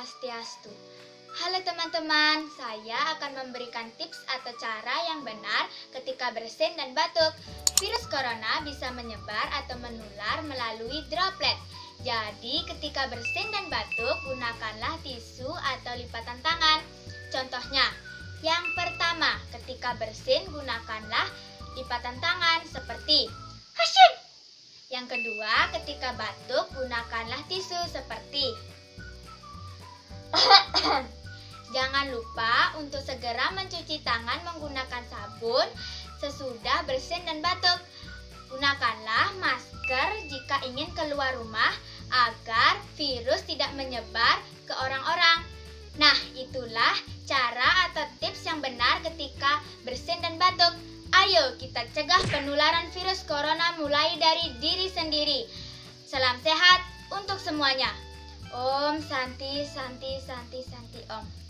Swastiastu. Halo teman-teman, saya akan memberikan tips atau cara yang benar ketika bersin dan batuk. Virus corona bisa menyebar atau menular melalui droplet. Jadi ketika bersin dan batuk, gunakanlah tisu atau lipatan tangan. Contohnya, yang pertama, ketika bersin gunakanlah lipatan tangan seperti hasyim. Yang kedua, ketika batuk gunakanlah tisu seperti Jangan lupa untuk segera mencuci tangan menggunakan sabun sesudah bersin dan batuk. Gunakanlah masker jika ingin keluar rumah agar virus tidak menyebar ke orang-orang. Nah, itulah cara atau tips yang benar ketika bersin dan batuk. Ayo kita cegah penularan virus corona mulai dari diri sendiri. Salam sehat untuk semuanya. Om Santi Santi Santi Santi Om.